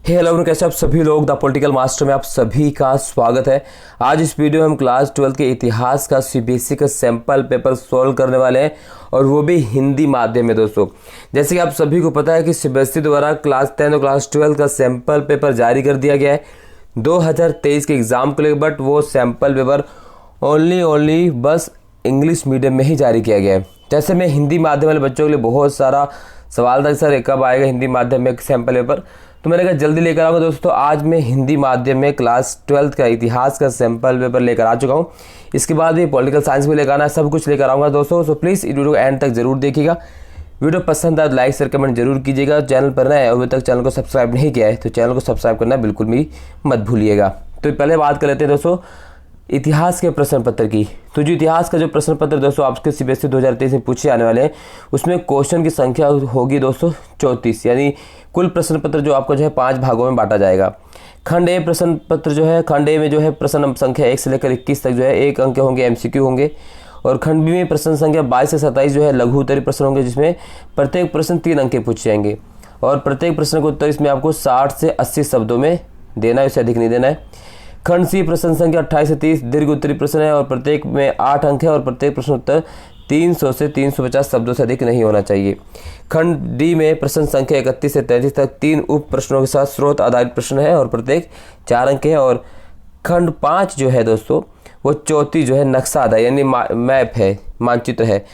Hello everyone, कैसे आप सभी लोग द पॉलिटिकल मास्टर में आप सभी का स्वागत है। आज इस वीडियो में हम क्लास 12 के इतिहास का सीबीएसई का सैंपल पेपर सॉल्व करने वाले हैं और वो भी हिंदी माध्यम में। दोस्तों जैसे कि आप सभी को पता है कि सीबीएसई द्वारा क्लास 10 और क्लास 12 का सैंपल पेपर जारी कर दिया गया है 2023 के एग्ज़ाम को लेकर, बट वो सैंपल पेपर ओनली बस इंग्लिश मीडियम में ही जारी किया गया है। जैसे मैं हिंदी माध्यम वाले बच्चों के लिए बहुत सारा सवाल था सर कब आएगा हिंदी माध्यम में सैंपल पेपर, तो मैंने कहा जल्दी लेकर आऊँगा। दोस्तों आज मैं हिंदी माध्यम में क्लास 12 का इतिहास का सैंपल पेपर लेकर आ चुका हूँ। इसके बाद भी पॉलिटिकल साइंस भी लेकर आना, सब कुछ लेकर आऊँगा दोस्तों। सो प्लीज़ इस वीडियो को एंड तक जरूर देखिएगा। वीडियो पसंद आए लाइक शेयर कमेंट जरूर कीजिएगा। चैनल पर नए अभी तक चैनल को सब्सक्राइब नहीं किया है तो चैनल को सब्सक्राइब करना बिल्कुल भी मत भूलिएगा। तो पहले बात कर लेते हैं दोस्तों इतिहास के प्रश्न पत्र की। तो जो इतिहास का जो प्रश्न पत्र दोस्तों आपके सीबीएसई 2023 में पूछे जाने वाले हैं उसमें क्वेश्चन की संख्या होगी दोस्तों 34, यानी कुल प्रश्न पत्र जो आपको जो है 5 भागों में बांटा जाएगा। खंड ए प्रश्न पत्र जो है, खंड ए में जो है प्रश्न संख्या 1 से लेकर 21 तक जो है 1 अंक होंगे, एमसीक्यू होंगे। और खंड बी में प्रश्न संख्या 22 से 27 जो है लघु उत्तरीय प्रश्न होंगे, जिसमें प्रत्येक प्रश्न 3 अंक के पूछे जाएंगे और प्रत्येक प्रश्न का उत्तर इसमें आपको 60 से 80 शब्दों में देना है, उससे अधिक नहीं देना है। खंड सी प्रश्न संख्या 28 से 30 दीर्घ उत्तरीय प्रश्न है और प्रत्येक में 8 अंक है और प्रत्येक प्रश्न उत्तर 300 से 350 शब्दों से अधिक नहीं होना चाहिए। खंड डी में प्रश्न संख्या 31 से 33 तक 3 उप प्रश्नों के साथ स्रोत आधारित प्रश्न है और प्रत्येक 4 अंक है। और खंड 5 जो है दोस्तों वो चौथी जो है नक्शा आधारित यानी मैप है, मानचित्र है,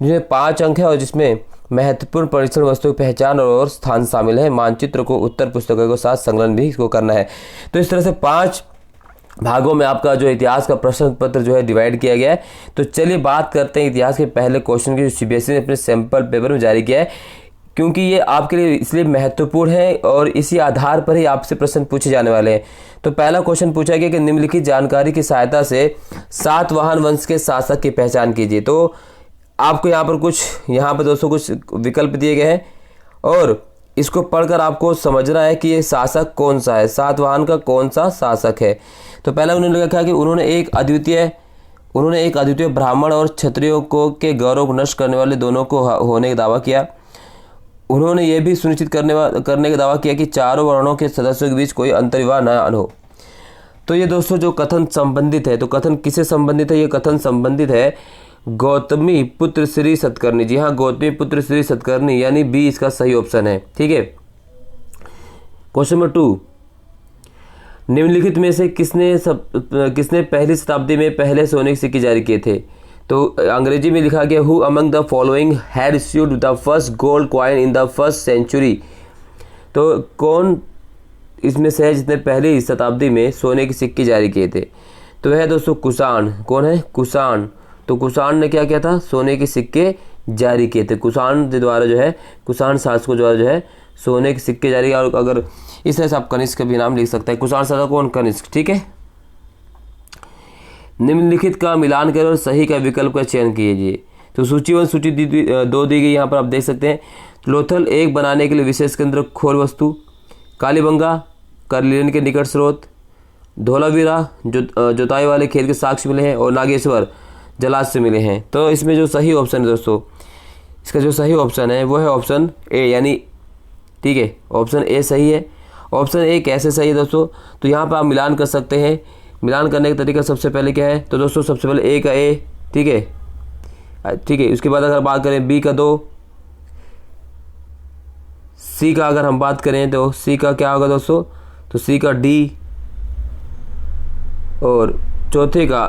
जिसमें 5 अंक है और जिसमें महत्वपूर्ण परीक्षण वस्तु की पहचान और स्थान शामिल है। मानचित्र को उत्तर पुस्तकों के साथ संलग्न भी इसको करना है। तो इस तरह से 5 भागों में आपका जो इतिहास का प्रश्न पत्र जो है डिवाइड किया गया है। तो चलिए बात करते हैं इतिहास के पहले क्वेश्चन की जो सीबीएसई ने अपने सैंपल पेपर में जारी किया है, क्योंकि ये आपके लिए इसलिए महत्वपूर्ण है और इसी आधार पर ही आपसे प्रश्न पूछे जाने वाले हैं। तो पहला क्वेश्चन पूछा गया कि निम्नलिखित जानकारी की सहायता से सातवाहन वंश के शासक की पहचान कीजिए। तो आपको यहाँ पर दोस्तों कुछ विकल्प दिए गए हैं और इसको पढ़कर आपको समझना है कि ये शासक कौन सा है, सातवाहन का कौन सा शासक है। तो पहला उन्होंने लिखा कि उन्होंने एक अद्वितीय ब्राह्मण और क्षत्रियों को के गौरव को नष्ट करने वाले दोनों को होने का दावा किया। उन्होंने ये भी सुनिश्चित करने का दावा किया कि चारों वर्णों के सदस्यों के बीच कोई अंतर्विवाह न हो। तो ये दोस्तों जो कथन संबंधित है, तो कथन किससे संबंधित है? ये कथन संबंधित है गौतमी पुत्र श्री सतकर्णी। जी हाँ, गौतमी पुत्र श्री सतकर्णी, यानी बी इसका सही ऑप्शन है। ठीक है। क्वेश्चन नंबर 2, निम्नलिखित में से किसने पहली शताब्दी में पहले सोने के सिक्के जारी किए थे? तो अंग्रेजी में लिखा गया who among the following had issued the first gold coin in the first century. तो कौन इसमें से है जिसने पहली शताब्दी में सोने के सिक्के जारी किए थे? तो वह है दोस्तों कुषाण। कौन है? कुषाण। तो कुषाण ने क्या किया था? सोने के सिक्के जारी किए थे। कुषाण के द्वारा जो है, कुषाण शासकों द्वारा जो है सोने के सिक्के जारी। और अगर इस तरह से आप कनिष्क का भी नाम लिख सकते हैं। कुषाण शासक कौन? कनिष्क। ठीक है। निम्नलिखित का मिलान करें और सही का विकल्प का चयन कीजिए। तो सूची 1 सूची 2 दी गई, यहाँ पर आप देख सकते हैं। लोथल 1 बनाने के लिए विशेष केंद्र खोल वस्तु, कालीबंगा करलिन के निकट स्रोत, धोलावीरा जोताई वाले खेत के साक्ष्य मिले हैं और नागेश्वर जलाशय से मिले हैं। तो इसमें जो सही ऑप्शन है दोस्तों, इसका जो सही ऑप्शन है वो है ऑप्शन ए, यानी ठीक है ऑप्शन ए सही है। ऑप्शन ए कैसे सही है दोस्तों? तो यहाँ पर आप मिलान कर सकते हैं। मिलान करने का तरीका सबसे पहले क्या है? तो दोस्तों सबसे पहले ए का ए, ठीक है। उसके बाद अगर बात करें बी का 2, सी का अगर हम बात करें तो सी का क्या होगा दोस्तों? तो सी का डी और चौथे का,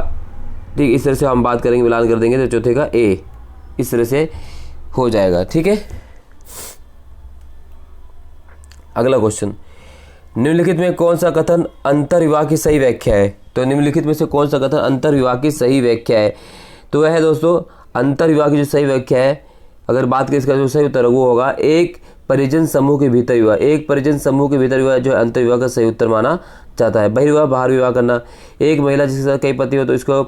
ठीक इस तरह से हम बात करेंगे, मिलान कर देंगे तो चौथे का ए, इस तरह से हो जाएगा। ठीक है। अगला क्वेश्चन, निम्नलिखित में कौन सा कथन अंतर्विवाह की सही व्याख्या है? तो निम्नलिखित में से कौन सा कथन अंतर्विवाह की सही व्याख्या है? तो वह है दोस्तों अंतर्विवाह की जो सही व्याख्या है, अगर बात करें इसका जो सही उत्तर वो होगा एक परिजन समूह के भीतर विवाह। एक परिजन समूह के भीतर विवाह जो अंतर्विवाह का सही उत्तर माना जाता है। बहिर्विवाह बाहर विवाह करना, एक महिला जिसके साथ कई पति हो तो इसको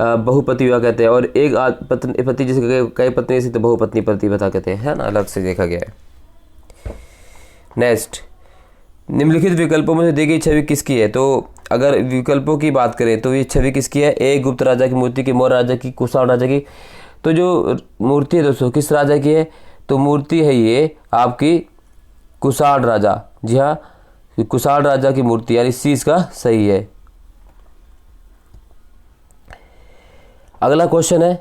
बहुपति विवाह कहते हैं और एक पति जिसके कई पत्नी ऐसी तो बहुपत्नी प्रतिप्रथा कहते हैं, है ना, अलग से देखा गया है। नेक्स्ट, निम्नलिखित विकल्पों में से दी गई छवि किसकी है? तो अगर विकल्पों की बात करें तो ये छवि किसकी है? ए गुप्त राजा की मूर्ति की, मौर्य राजा की, कुषाण राजा की। तो जो मूर्ति है दोस्तों किस राजा की है? तो मूर्ति है ये आपकी कुषाण राजा। जी हाँ, कुषाण राजा की मूर्ति, यानी सी इसका सही है। अगला क्वेश्चन है,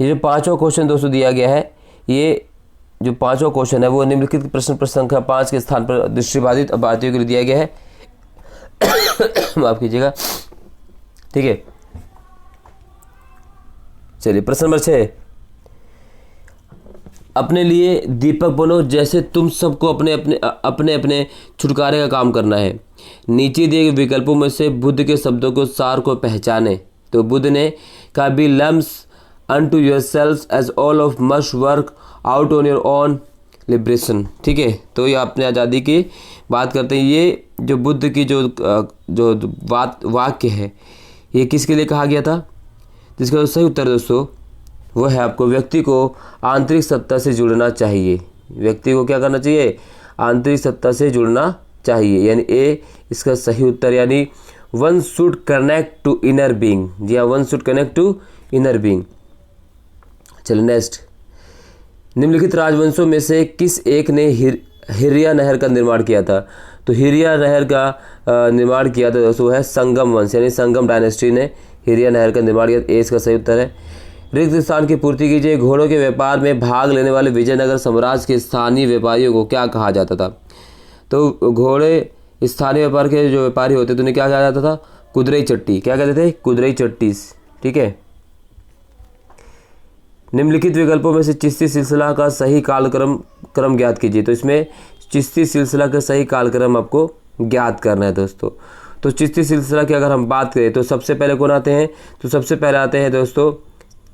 ये जो पांचवा क्वेश्चन दोस्तों दिया गया है, ये जो पांचवा क्वेश्चन है वो निम्नलिखित प्रश्न संख्या 5 के स्थान पर दृष्टिबाधित भारतीयों के लिए दिया गया है। माफ कीजिएगा, ठीक है। चलिए प्रश्न नंबर 6, अपने लिए दीपक बनो जैसे तुम सबको अपने अपने अपने अपने छुटकारे का काम करना है। नीचे दिए गए विकल्पों में से बुद्ध के शब्दों को सार को पहचाने। तो बुद्ध ने कहा, be lamps unto yourselves as all of must work out on your own liberation। ठीक है, तो ये अपने आज़ादी की बात करते हैं। ये जो बुद्ध की जो वाक्य है, ये किसके लिए कहा गया था? जिसका सही उत्तर दोस्तों वो है आपको, व्यक्ति को आंतरिक सत्ता से जुड़ना चाहिए। व्यक्ति को क्या करना चाहिए? आंतरिक सत्ता से जुड़ना चाहिए, यानी ए इसका सही उत्तर, यानी one should connect to inner being. जी हाँ, one should connect to inner being. चलो नेक्स्ट, निम्नलिखित राजवंशों में से किस एक ने हिरिया नहर का निर्माण किया था? तो हिरिया नहर का निर्माण किया था दोस्तों है संगम वंश, यानी संगम डायनेस्टी ने हिरिया नहर का निर्माण किया। ए इसका सही उत्तर है। रिक्त स्थान की पूर्ति कीजिए। घोड़ों के व्यापार में भाग लेने वाले विजयनगर साम्राज्य के स्थानीय व्यापारियों को क्या कहा जाता था? तो घोड़े स्थानीय व्यापार के जो व्यापारी होते थे उन्हें क्या कहा जाता था? कुदरई चट्टी। क्या कहते थे? कुदरई चट्टी। ठीक है। निम्नलिखित विकल्पों में से चिश्ती सिलसिला का सही कालक्रम ज्ञात कीजिए। तो इसमें चिश्ती सिलसिला का सही कालक्रम आपको ज्ञात करना है दोस्तों। तो चिश्ती सिलसिला की अगर हम बात करें तो सबसे पहले कौन आते हैं? तो सबसे पहले आते हैं दोस्तों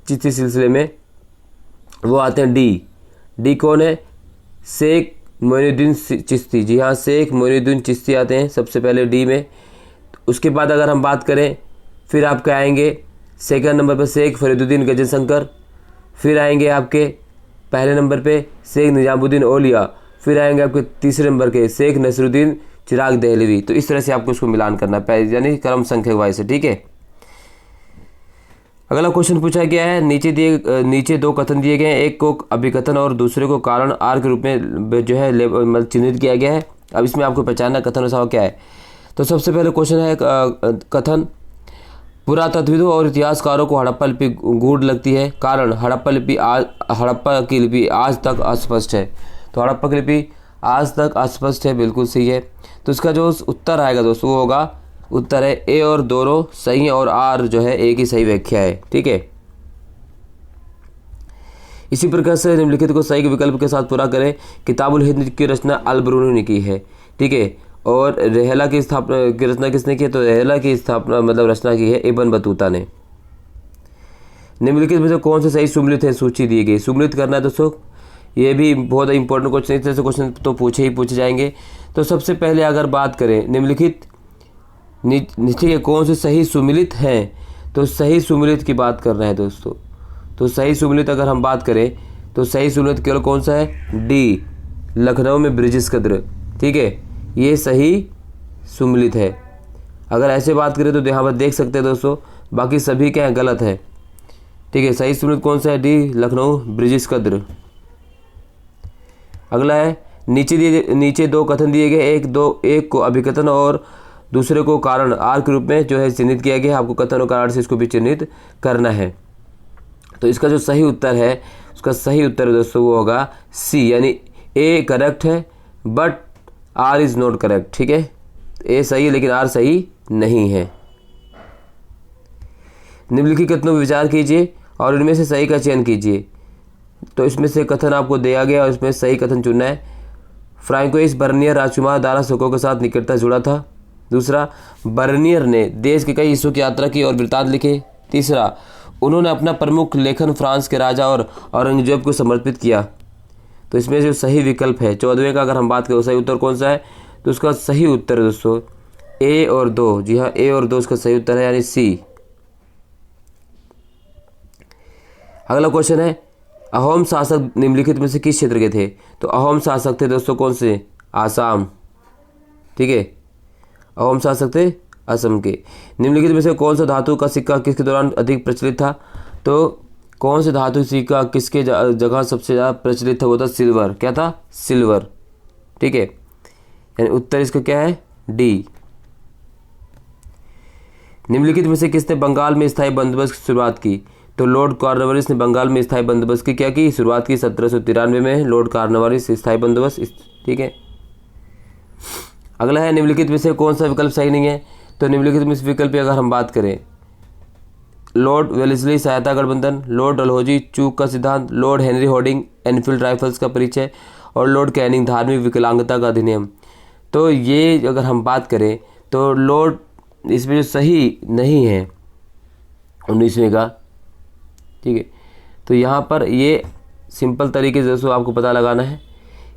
चिश्ती सिलसिले में, वो आते हैं डी कौन है? शेख मोइनुद्दीन चिश्ती। जी हाँ, शेख मोइनुद्दीन चिश्ती आते हैं सबसे पहले डी में। उसके बाद अगर हम बात करें, फिर आपके आएंगे सेकंड नंबर पर शेख फरीदुद्दीन गजन शंकर, फिर आएंगे आपके पहले नंबर पे शेख निजामुद्दीन औलिया, फिर आएंगे आपके तीसरे नंबर के शेख नसरुद्दीन चिराग दहलवी। तो इस तरह से आपको इसको मिलान करना है, यानी क्रम संख्या वाइज से। ठीक है। अगला क्वेश्चन पूछा गया है, नीचे दो कथन दिए गए हैं, एक को अभिकथन और दूसरे को कारण आर के रूप में जो है चिन्हित किया गया है। अब इसमें आपको पहचानना कथन और क्या है। तो सबसे पहले क्वेश्चन है कथन, पुरातत्वविदों और इतिहासकारों को हड़प्पा लिपि गूढ़ लगती है, कारण हड़प्पा की लिपि आज तक अस्पष्ट है। तो हड़प्पा की लिपि आज तक अस्पष्ट है, बिल्कुल सही है। तो इसका जो उत्तर आएगा दोस्तों वो होगा, उत्तर है ए और दोनों सही है और आर जो है एक ही सही व्याख्या है। ठीक है। इसी प्रकार से निम्नलिखित को सही विकल्प के साथ पूरा करें। किताबुल हिंद की रचना अल-बरूनी ने की है। ठीक है। और रेहला की रचना किसने की है? तो रेहला की रचना की है इब्न बतूता ने। निम्नलिखित में से कौन से सही सुमिलित है? सूची दी गई। सुमिलित करना है दोस्तों, ये भी बहुत इंपॉर्टेंट क्वेश्चन, इस तरह से क्वेश्चन तो पूछे जाएंगे। तो सबसे पहले अगर बात करें निम्नलिखित ठीक है कौन से सही सुमिलित हैं, तो सही सुमिलित की बात कर रहे हैं दोस्तों। तो सही सुमिलित अगर हम बात करें तो सही सुमिलित केवल कौन सा है? डी, लखनऊ में ब्रिटिश कद्र। ठीक है, ये सही सुमिलित है। अगर ऐसे बात करें तो यहाँ पर देख सकते हैं दोस्तों, बाकी सभी क्या है? गलत है। ठीक है, सही सुमिलित कौन सा है? डी, लखनऊ ब्रिटिश कद्र। अगला है, नीचे दो कथन दिए गए, एक को अभिकथन और दूसरे को कारण आर के रूप में जो है चिन्हित किया गया है। आपको कथन और कारण से इसको भी चिन्हित करना है। तो इसका जो सही उत्तर है, उसका सही उत्तर दोस्तों वो होगा सी, यानी ए करेक्ट है but R is not correct. ठीक है, ए सही है लेकिन आर सही नहीं है। निम्नलिखित कथनों पर विचार कीजिए और इनमें से सही का चयन कीजिए। तो इसमें से कथन आपको दिया गया और इसमें सही कथन चुनना है। फ्रांकोइस बर्नियर राजकुमार दारा शोको के साथ निकटता जुड़ा था। दूसरा, बर्नियर ने देश के कई हिस्सों की यात्रा की और वृत्तांत लिखे। तीसरा, उन्होंने अपना प्रमुख लेखन फ्रांस के राजा और औरंगजेब को समर्पित किया। तो इसमें जो सही विकल्प है 14वें का अगर हम बात करें, सही उत्तर कौन सा है? तो उसका सही उत्तर है दोस्तों ए और 2। जी हाँ, ए और 2 इसका सही उत्तर है, यानी सी। अगला क्वेश्चन है, अहोम शासक निम्नलिखित में से किस क्षेत्र के थे? तो अहोम शासक थे दोस्तों कौन से? आसाम। ठीक है, अहोम शासक थे असम के। निम्नलिखित में से कौन सा धातु का सिक्का किसके दौरान अधिक प्रचलित था? तो कौन से धातु सिक्का किसके जगह सबसे ज़्यादा प्रचलित था? वो था सिल्वर। क्या था? सिल्वर। ठीक है। यानी उत्तर इसका क्या है, डी। निम्नलिखित में से किसने बंगाल में स्थायी बंदोबस्त की शुरुआत की? तो लॉर्ड कॉर्नवालिस ने बंगाल में स्थायी बंदोबस्त की क्या की शुरुआत की 1793 में, लॉर्ड कॉर्नवालिस स्थायी बंदोबस्त, ठीक है। अगला है निम्नलिखित में से कौन सा विकल्प सही नहीं है? तो निम्नलिखित में इस विकल्प की अगर हम बात करें, लॉर्ड वेलेस्ली सहायता गठबंधन, लॉर्ड डलहौजी चूक का सिद्धांत, Lord Henry hoarding Enfield rifles का परिचय और लॉर्ड कैनिंग धार्मिक विकलांगता का अधिनियम। तो ये अगर हम बात करें तो लॉर्ड इसमें जो सही नहीं है 19वें का, ठीक है। तो यहाँ पर ये सिंपल तरीके से दोस्तों आपको पता लगाना है,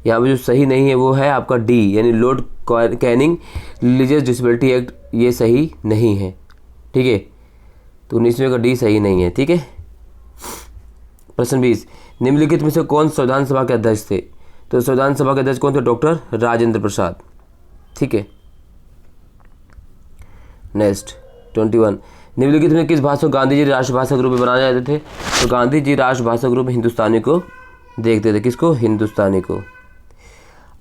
यहाँ पर जो सही नहीं है वो है आपका डी, यानी Lord Canning religious disability act, ये सही नहीं है, ठीक है। तो 19वें का डी सही नहीं है, ठीक है। प्रश्न 20, निम्नलिखित में से कौन संविधान सभा के अध्यक्ष थे? तो संविधान सभा के अध्यक्ष कौन थे? डॉक्टर राजेंद्र प्रसाद, ठीक है। नेक्स्ट 21, निम्नलिखित में किस भाषा को गांधी जी राष्ट्रभाषा के रूप में बनाए जाते थे? तो गांधी जी राष्ट्रभाषा के रूप में हिंदुस्तानी को देखते थे, किसको? हिंदुस्तानी को।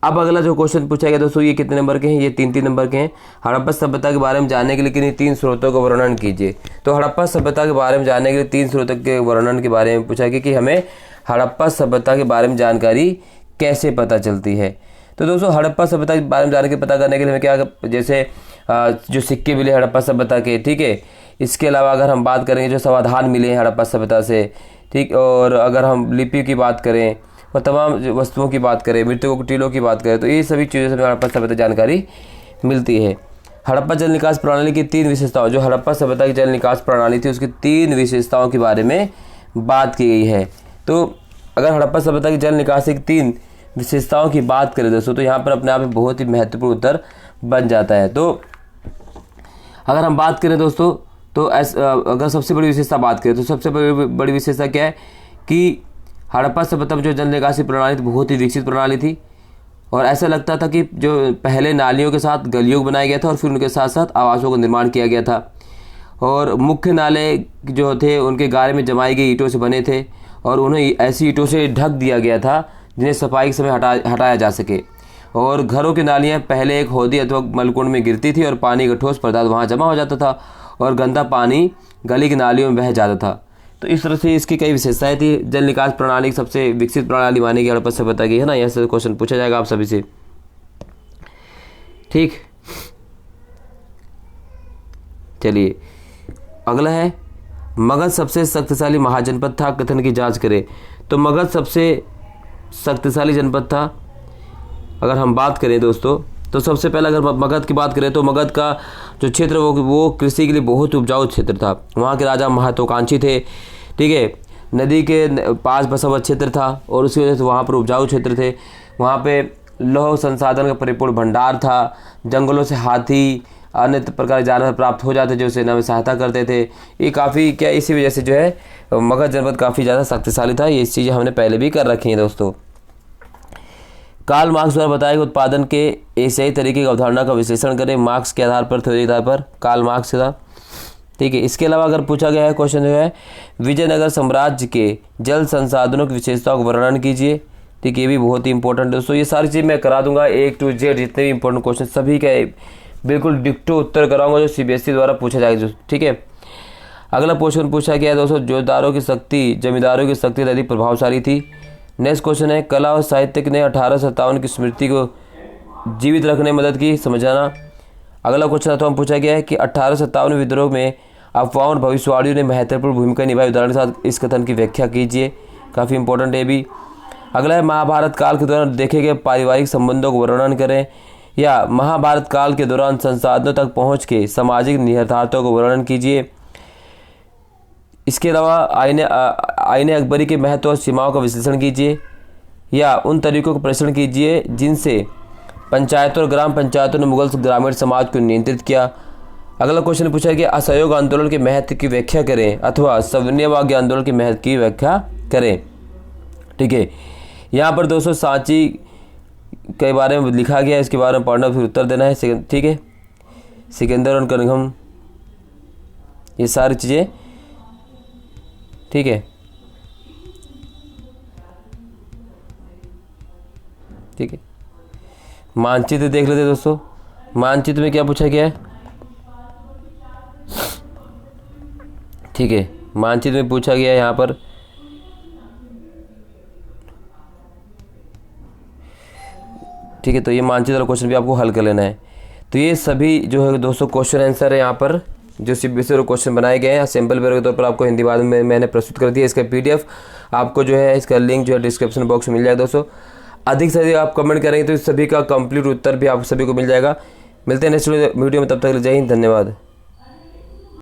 अब अगला जो क्वेश्चन पूछा गया दोस्तों, ये कितने नंबर के हैं? ये 3-3 नंबर के हैं। हड़प्पा सभ्यता के बारे में जानने के लिए किन्हीं 3 स्रोतों का वर्णन कीजिए। तो हड़प्पा सभ्यता के बारे में जानने के लिए 3 स्रोतों के वर्णन के बारे में पूछा गया कि हमें हड़प्पा सभ्यता के बारे में जानकारी कैसे पता चलती है। तो दोस्तों हड़प्पा सभ्यता के बारे में जानकारी पता करने के लिए हमें क्या, जैसे जो सिक्के मिले हड़प्पा सभ्यता के, ठीक है। इसके अलावा अगर हम बात करेंगे जो समाधान मिले हैं हड़प्पा सभ्यता से, ठीक, और अगर हम लिपि की बात करें और तमाम वस्तुओं की बात करें, मृतकों के टीलों की बात करें, तो ये सभी चीज़ों से हमें हड़प्पा सभ्यता जानकारी मिलती है। हड़प्पा जल निकास प्रणाली की 3 विशेषताओं, जो हड़प्पा सभ्यता की जल निकास प्रणाली थी उसकी 3 विशेषताओं के बारे में बात की गई है। तो अगर हड़प्पा सभ्यता की जल निकासी की 3 विशेषताओं की बात करें दोस्तों, तो यहाँ पर अपने आप में बहुत ही महत्वपूर्ण उत्तर बन जाता है। तो अगर हम बात करें दोस्तों, तो अगर सबसे बड़ी विशेषता बात करें तो सबसे बड़ी विशेषता क्या है कि हड़प्पा सभ्यता में जो जल निकासी प्रणाली थी बहुत ही विकसित प्रणाली थी, और ऐसा लगता था कि जो पहले नालियों के साथ गलियों को बनाया गया था और फिर उनके साथ साथ आवासों का निर्माण किया गया था, और मुख्य नाले जो थे उनके गारे में जमाई गई ईंटों से बने थे और उन्हें ऐसी ईंटों से ढक दिया गया था जिन्हें सफाई के समय हटाया जा सके। और घरों की नालियाँ पहले एक हौदी अथवा मलकुंड में गिरती थी और पानी का ठोस पदार्थ वहाँ जमा हो जाता था और गंदा पानी गली की नालियों में बह जाता था। तो इस तरह से इसकी कई विशेषताएं थी। जल निकास प्रणाली की सबसे विकसित प्रणाली मानी गई हड़प्पा सभ्यता की, है ना। यहाँ से क्वेश्चन पूछा जाएगा आप सभी से, ठीक। चलिए अगला है, मगध सबसे शक्तिशाली महाजनपद था, कथन की जांच करें। तो मगध सबसे शक्तिशाली जनपद था अगर हम बात करें दोस्तों, तो सबसे पहले अगर मगध की बात करें तो मगध का जो क्षेत्र वो कृषि के लिए बहुत उपजाऊ क्षेत्र था। वहाँ के राजा महत्वाकांक्षी थे, ठीक है। नदी के पास बसा हुआ क्षेत्र था और उसकी वजह से वहाँ पर उपजाऊ क्षेत्र थे। वहाँ पे लौह संसाधन का परिपूर्ण भंडार था। जंगलों से हाथी अन्य प्रकार के जानवर प्राप्त हो जाते जो सेना में सहायता करते थे। ये काफ़ी क्या इसी वजह से जो है मगध जनपद काफ़ी ज़्यादा शक्तिशाली था। ये चीज़ें हमने पहले भी कर रखी हैं दोस्तों। कार्ल मार्क्स द्वारा बताए गए उत्पादन के एशियाई तरीके की अवधारणा का विश्लेषण करें। मार्क्स के आधार पर, थ्योरी के आधार पर, कार्ल मार्क्स का, ठीक है। इसके अलावा अगर पूछा गया है क्वेश्चन जो है, विजयनगर साम्राज्य के जल संसाधनों की विशेषताओं का वर्णन कीजिए, ठीक है। ये भी बहुत ही इंपॉर्टेंट दोस्तों। ये सारी चीज़ मैं करा दूंगा A to Z, जितने भी इंपॉर्टेंट क्वेश्चन सभी का बिल्कुल डिक्टो उत्तर कराऊंगा जो CBSE द्वारा पूछा जाएगा, ठीक है। अगला क्वेश्चन पूछा गया है दोस्तों, जोतदारों की शक्ति जमींदारों की शक्ति अधिक प्रभावशाली थी। नेक्स्ट क्वेश्चन है, कला और साहित्य ने 1857 की स्मृति को जीवित रखने में मदद की, समझाना। अगला क्वेश्चन तो हम पूछा गया है कि 1857 विद्रोह में अफवाहों और भविष्यवाणियों ने महत्वपूर्ण भूमिका निभाई, उदाहरण के साथ इस कथन की व्याख्या कीजिए। काफ़ी इंपॉर्टेंट है भी। अगला है, महाभारत काल के दौरान देखे गए पारिवारिक संबंधों को वर्णन करें, या महाभारत काल के दौरान संसाधनों तक पहुँच के सामाजिक निहितार्थों को वर्णन कीजिए। इसके अलावा आईने अकबरी के महत्व और सीमाओं का विश्लेषण कीजिए, या उन तरीकों का परीक्षण कीजिए जिनसे पंचायतों और ग्राम पंचायतों ने मुगल ग्रामीण समाज को नियंत्रित किया। अगला क्वेश्चन पूछा गया, असहयोग आंदोलन के महत्व की व्याख्या करें अथवा सविनयवादी आंदोलन के महत्व की व्याख्या करें, ठीक है। यहाँ पर दोस्तों सांची के बारे में लिखा गया है, इसके बारे में पढ़ना फिर उत्तर देना है, ठीक है। सिकंदर और कनघम, ये सारी चीज़ें, ठीक है, ठीक है। मानचित्र देख लेते हैं दोस्तों। मानचित्र में क्या पूछा गया है, ठीक है, मानचित्र में पूछा गया है यहाँ पर ठीक है। तो ये मानचित्र वाला क्वेश्चन भी आपको हल कर लेना है। तो ये सभी जो है दोस्तों क्वेश्चन आंसर है यहाँ पर जो सीबीएसई और क्वेश्चन बनाए गए हैं सैम्पल पेपर के तौर पर आपको हिंदी भाषा में मैंने प्रस्तुत कर दिया। इसका पीडीएफ आपको जो है इसका लिंक जो है डिस्क्रिप्शन बॉक्स में मिल जाएगा दोस्तों। अधिक से अधिक आप कमेंट करेंगे तो इस सभी का कंप्लीट उत्तर भी आप सभी को मिल जाएगा। मिलते हैं नेक्स्ट वीडियो में, तब तक जय हिंद, धन्यवाद।